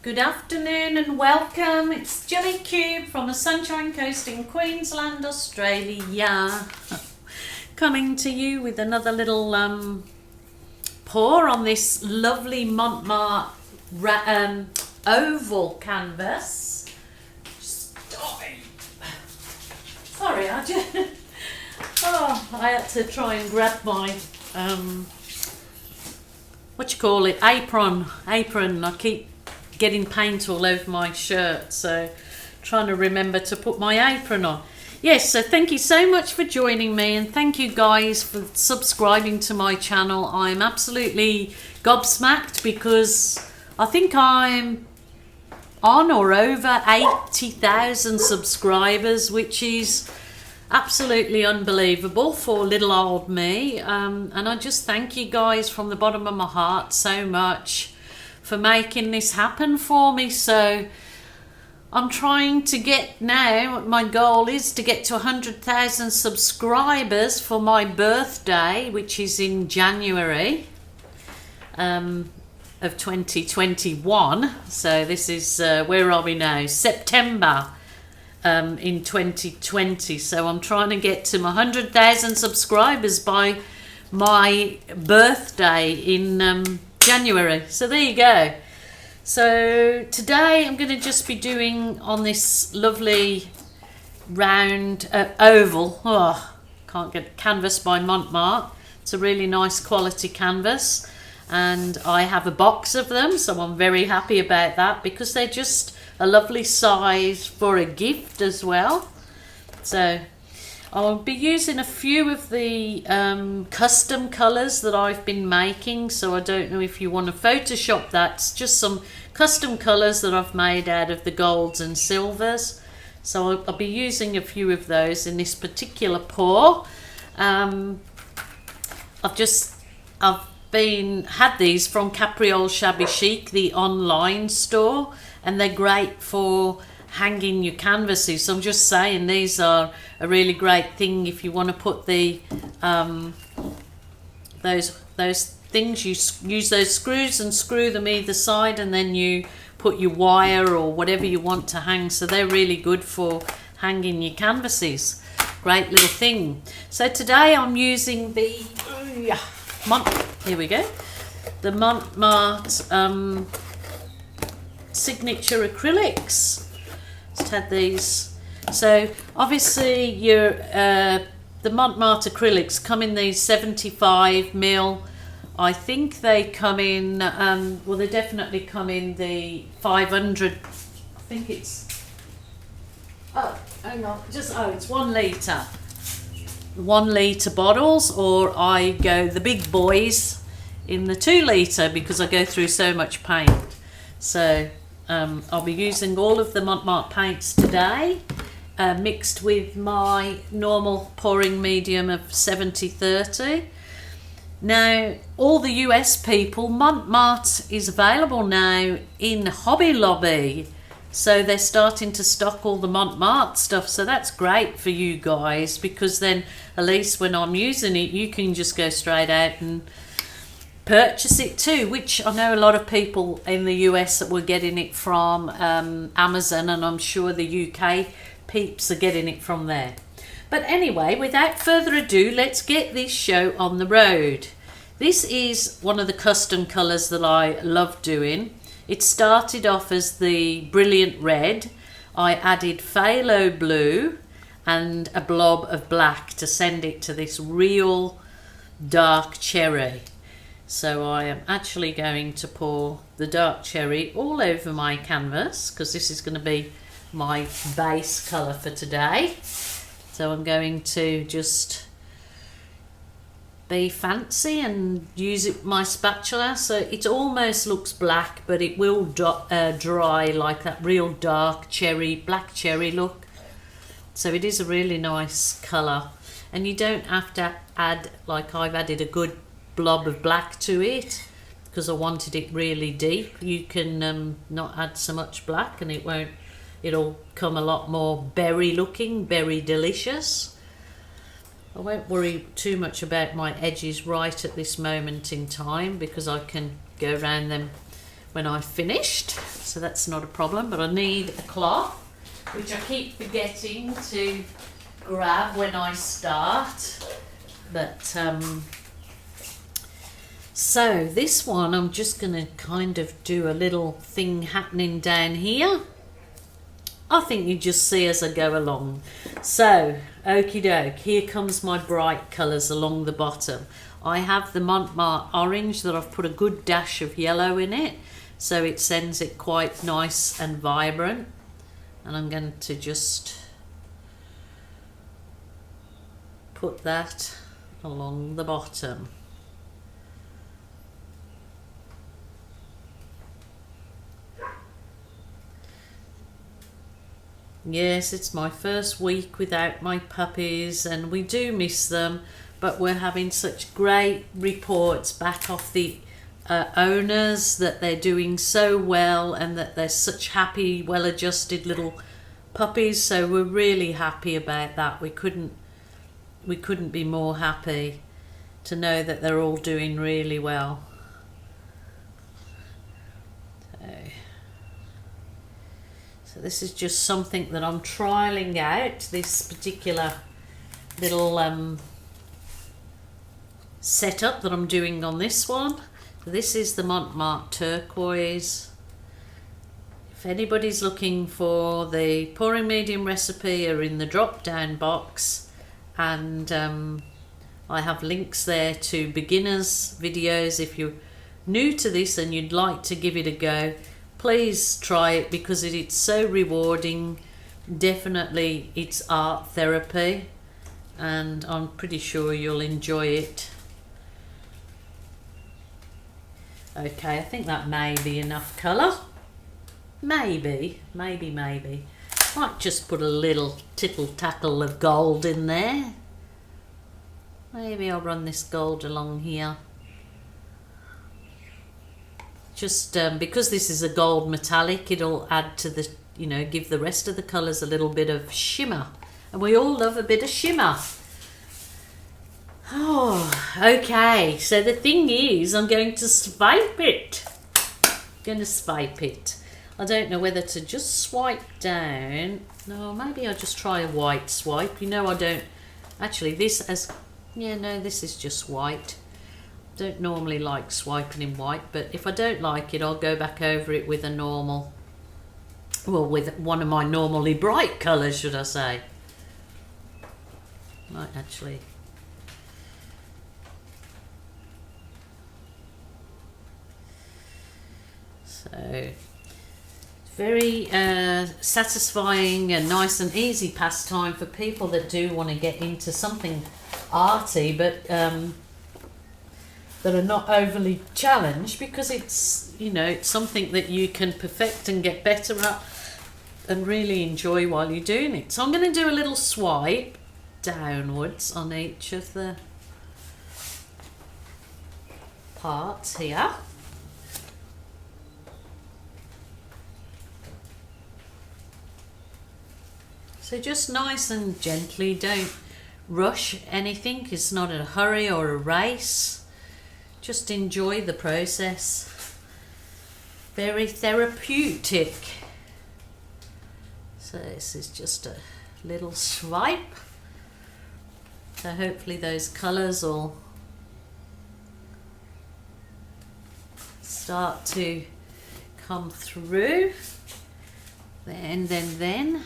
Good afternoon and welcome. It's Gillykube from the Sunshine Coast in Queensland, Australia. Coming to you with another little pour on this lovely Mont oval canvas. Sorry, I had to try and grab my apron. I keep getting paint all over my shirt, so trying to remember to put my apron on. Yes, so thank you so much for joining me, and thank you guys for subscribing to my channel. I'm absolutely gobsmacked because I think I'm on or over 80,000 subscribers, which is absolutely unbelievable for little old me, and I just thank you guys from the bottom of my heart so much for making this happen for me. So I'm trying to get now, my goal is to get to 100,000 subscribers for my birthday, which is in January of 2021. So this is where are we now? September in 2020. So I'm trying to get to my 100,000 subscribers by my birthday in January. So there you go. So today I'm going to just be doing on this lovely round oval, can't get canvas by Mont. It's a really nice quality canvas, and I have a box of them, so I'm very happy about that because they're just a lovely size for a gift as well. So I'll be using a few of the custom colours that I've been making, so I don't know if you want to Photoshop that. It's just some custom colours that I've made out of the golds and silvers. So I'll be using a few of those in this particular pour. I've had these from Capriole Shabby Chic, the online store, and they're great for hanging your canvases. So I'm just saying these are a really great thing if you want to put the those things. You use those screws and screw them either side, and then you put your wire or whatever you want to hang. So they're really good for hanging your canvases. Great little thing. So today I'm using the the Mont signature acrylics. Just had these. So obviously your the Mont acrylics come in these 75mm. I think they come in they definitely come in the 500. I think it's it's 1 litre. 1 litre bottles, or I go the big boys in the 2 litre because I go through so much paint. So I'll be using all of the Mont paints today, mixed with my normal pouring medium of 70/30. Now, all the US people, Mont is available now in Hobby Lobby. So they're starting to stock all the Mont stuff. So that's great for you guys, because then at least when I'm using it, you can just go straight out and purchase it too, which I know a lot of people in the US that were getting it from Amazon, and I'm sure the UK peeps are getting it from there. But anyway, without further ado, let's get this show on the road. This is one of the custom colours that I love doing. It started off as the Brilliant Red. I added phthalo blue and a blob of black to send it to this real dark cherry. So I am actually going to pour the dark cherry all over my canvas, because this is going to be my base colour for today. So I'm going to just be fancy and use my spatula, so it almost looks black, but it will dry like that real dark cherry, black cherry look. So it is a really nice colour, and you don't have to add, like I've added a good blob of black to it because I wanted it really deep. You can not add so much black and it'll come a lot more berry looking, berry delicious. I won't worry too much about my edges right at this moment in time because I can go around them when I've finished. so that's not a problem. But I need a cloth, which I keep forgetting to grab when I start. But so this one, I'm just going to kind of do a little thing happening down here. I think you just see as I go along. So, okie doke, here comes my bright colours along the bottom. I have the Mont orange that I've put a good dash of yellow in it, so it sends it quite nice and vibrant. And I'm going to just put that along the bottom. Yes, it's my first week without my puppies and we do miss them, but we're having such great reports back off the owners that they're doing so well and that they're such happy, well-adjusted little puppies, so we're really happy about that. We couldn't be more happy to know that they're all doing really well. So this is just something that I'm trialing out, this particular little setup that I'm doing on this one. This is the Mont turquoise. If anybody's looking for the pouring medium recipe, are in the drop down box, and I have links there to beginners videos. If you're new to this and you'd like to give it a go, please try it because it's so rewarding. Definitely it's art therapy and I'm pretty sure you'll enjoy it. Okay, I think that may be enough colour. Maybe. Might just put a little tittle tackle of gold in there. Maybe I'll run this gold along here. Just because this is a gold metallic, it'll add to the, give the rest of the colours a little bit of shimmer. And we all love a bit of shimmer. Oh, okay. So the thing is, I'm going to swipe it. I don't know whether to just swipe down. No, maybe I'll just try a white swipe. I don't... Actually, this is just white. Don't normally like swiping in white, but if I don't like it, I'll go back over it with a normal, with one of my normally bright colours, should I say. Might actually. So, very satisfying and nice and easy pastime for people that do want to get into something arty, but that are not overly challenged, because it's it's something that you can perfect and get better at and really enjoy while you're doing it. So I'm going to do a little swipe downwards on each of the parts here. So just nice and gently, don't rush anything. It's not a hurry or a race. Just enjoy the process. Very therapeutic. So this is just a little swipe. So hopefully those colours will start to come through. Then,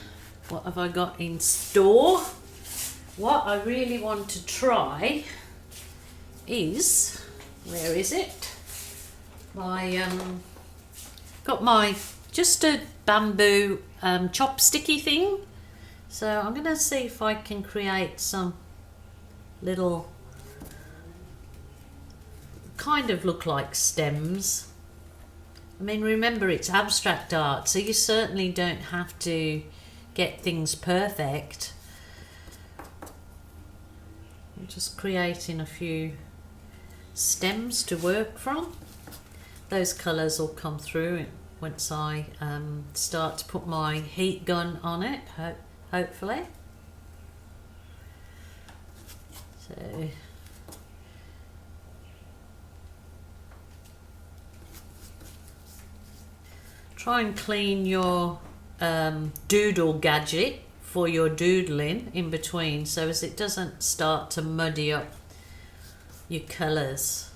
what have I got in store? What I really want to try is... Where is it? Got my just a bamboo chopsticky thing. So I'm going to see if I can create some little kind of look like stems. I mean, remember it's abstract art, so you certainly don't have to get things perfect. I'm just creating a few stems to work from. Those colours will come through once I start to put my heat gun on it, hopefully. So try and clean your doodle gadget for your doodling in between, so as it doesn't start to muddy up your colours.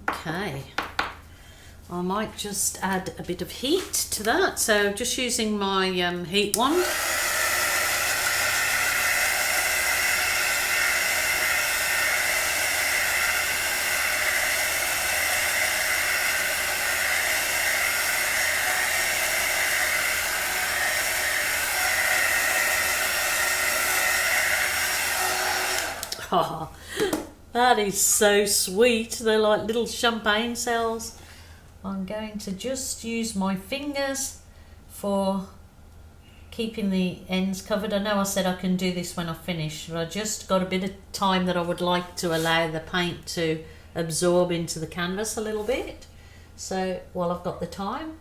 Okay, I might just add a bit of heat to that, so just using my heat wand. Oh, that is so sweet. They're like little champagne cells. I'm going to just use my fingers for keeping the ends covered. I know I said I can do this when I finish, but I just got a bit of time that I would like to allow the paint to absorb into the canvas a little bit. So while I've got the time,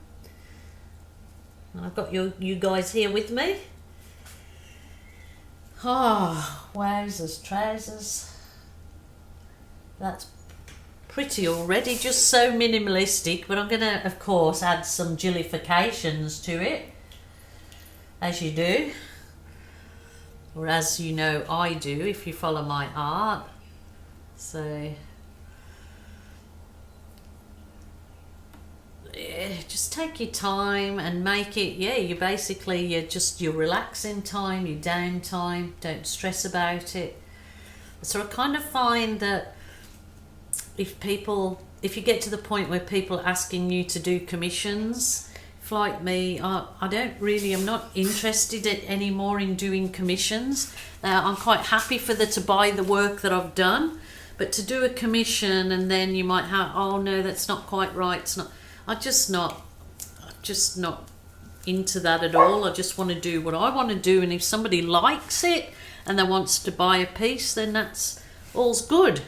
and I've got you guys here with me. Oh, wowzers, trousers. That's pretty already, just so minimalistic, but I'm going to, of course, add some gillifications to it, as you do, or as you know I do if you follow my art. So, yeah, just take your time and make it, yeah, you're relaxing time, your downtime, don't stress about it. So I kind of find that if you get to the point where people are asking you to do commissions, if like me, I'm not interested anymore in doing commissions. I'm quite happy for them to buy the work that I've done, but to do a commission and then you might have, oh no, that's not quite right, it's not, I'm just not into that at all. I just want to do what I want to do, and if somebody likes it and they wants to buy a piece, then that's all's good.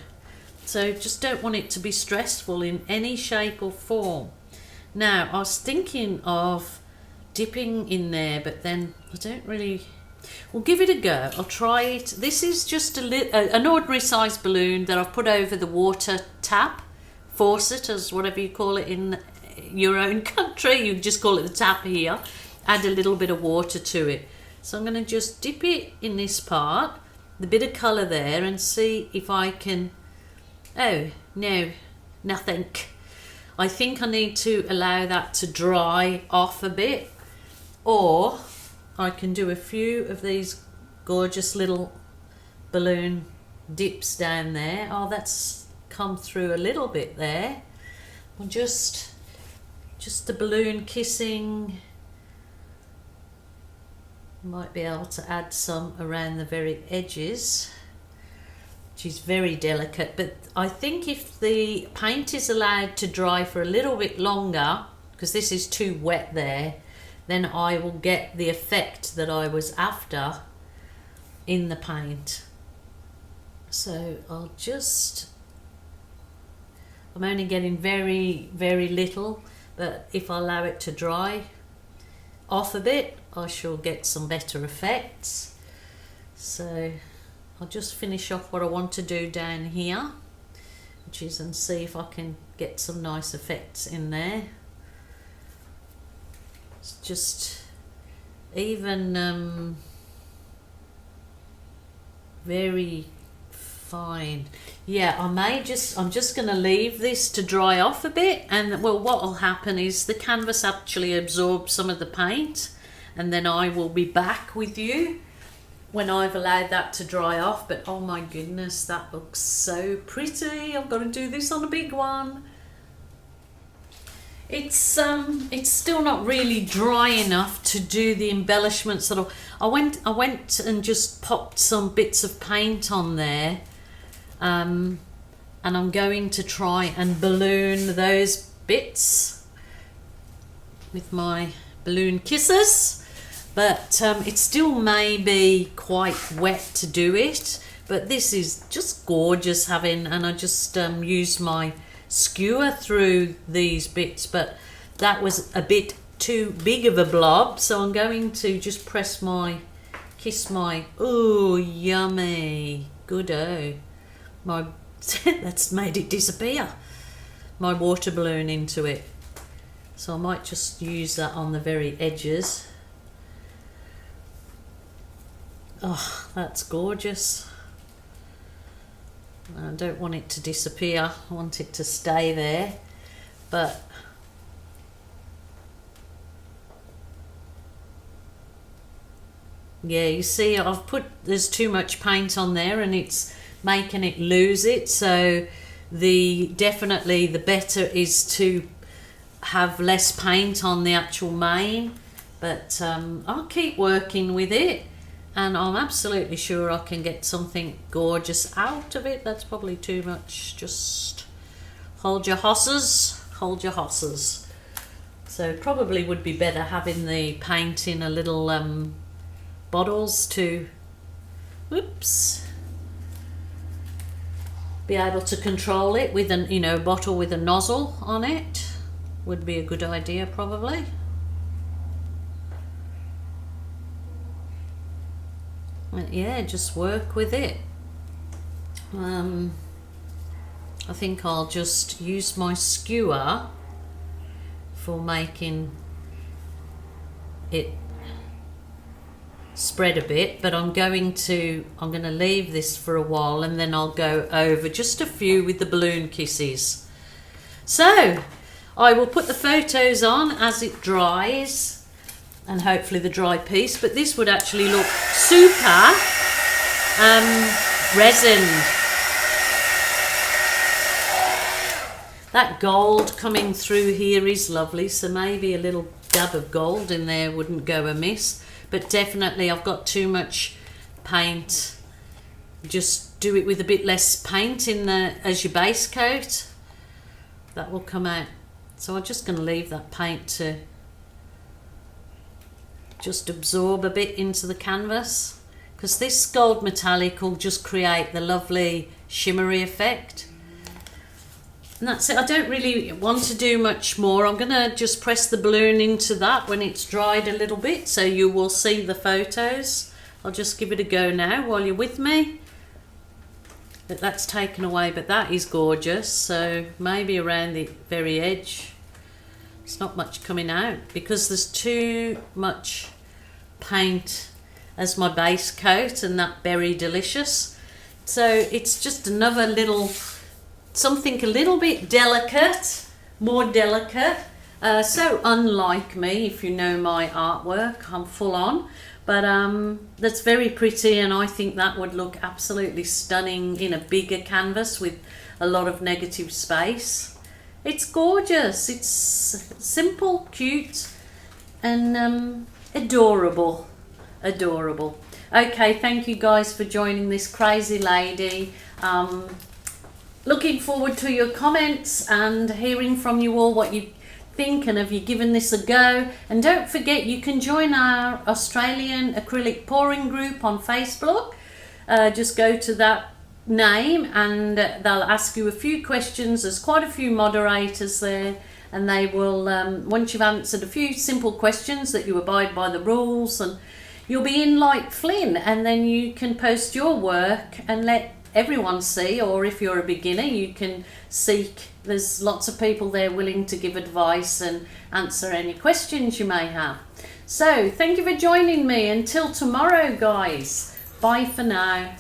So just don't want it to be stressful in any shape or form. Now, I was thinking of dipping in there, but then I don't really... We'll give it a go. I'll try it. This is just an ordinary size balloon that I've put over the water tap, faucet, as whatever you call it in your own country. You just call it the tap here. Add a little bit of water to it. So I'm going to just dip it in this part, the bit of colour there, and see if I can... Oh, no, nothing. I think I need to allow that to dry off a bit, or I can do a few of these gorgeous little balloon dips down there. Oh, that's come through a little bit there. Well, just the balloon kissing. Might be able to add some around the very edges. She's very delicate, but I think if the paint is allowed to dry for a little bit longer, because this is too wet there, then I will get the effect that I was after in the paint. So I'm only getting very, very little, but if I allow it to dry off a bit, I shall get some better effects. So I'll just finish off what I want to do down here, which is, and see if I can get some nice effects in there. It's just even very fine. Yeah, I'm just going to leave this to dry off a bit, and well, what will happen is the canvas actually absorbs some of the paint, and then I will be back with you when I've allowed that to dry off. But oh my goodness, that looks so pretty. I'm going to do this on a big one. It's still not really dry enough to do the embellishments that I went and just popped some bits of paint on there, and I'm going to try and balloon those bits with my balloon kisses. But it still may be quite wet to do it, but this is just gorgeous having, and I just used my skewer through these bits, but that was a bit too big of a blob, so I'm going to just press my kiss my, oh yummy, good-o. My, that's made it disappear. My water balloon into it. So I might just use that on the very edges. Oh, that's gorgeous. I don't want it to disappear. I want it to stay there. But yeah, you see there's too much paint on there and it's making it lose it. So definitely the better is to have less paint on the actual mane. But I'll keep working with it and I'm absolutely sure I can get something gorgeous out of it. That's probably too much. Just hold your horses, hold your horses. So probably would be better having the paint in a little bottles to, whoops, be able to control it with an, a bottle with a nozzle on it would be a good idea probably. But yeah, just work with it. I think I'll just use my skewer for making it spread a bit, but I'm going to leave this for a while and then I'll go over just a few with the balloon kisses. So I will put the photos on as it dries and hopefully the dry piece, but this would actually look super resined. That gold coming through here is lovely, so maybe a little dab of gold in there wouldn't go amiss. But definitely I've got too much paint. Just do it with a bit less paint as your base coat. That will come out. So I'm just going to leave that paint to just absorb a bit into the canvas, because this gold metallic will just create the lovely shimmery effect. And that's it. I don't really want to do much more. I'm going to just press the balloon into that when it's dried a little bit so you will see the photos. I'll just give it a go now while you're with me. But that's taken away, but that is gorgeous. So maybe around the very edge. It's not much coming out because there's too much paint as my base coat and that Berry Delicious. So it's just another little something a little bit delicate, more delicate. So unlike me, if you know my artwork, I'm full on. But that's very pretty, and I think that would look absolutely stunning in a bigger canvas with a lot of negative space. It's gorgeous. It's simple, cute, and adorable. Adorable. Okay, thank you guys for joining this crazy lady. Looking forward to your comments and hearing from you all what you think and have you given this a go. And don't forget, you can join our Australian acrylic pouring group on Facebook. Just go to that name and they'll ask you a few questions. There's quite a few moderators there, and they will, once you've answered a few simple questions that you abide by the rules, and you'll be in like Flynn, and then you can post your work and let everyone see, or if you're a beginner you can seek. There's lots of people there willing to give advice and answer any questions you may have. So thank you for joining me. Until tomorrow guys, bye for now.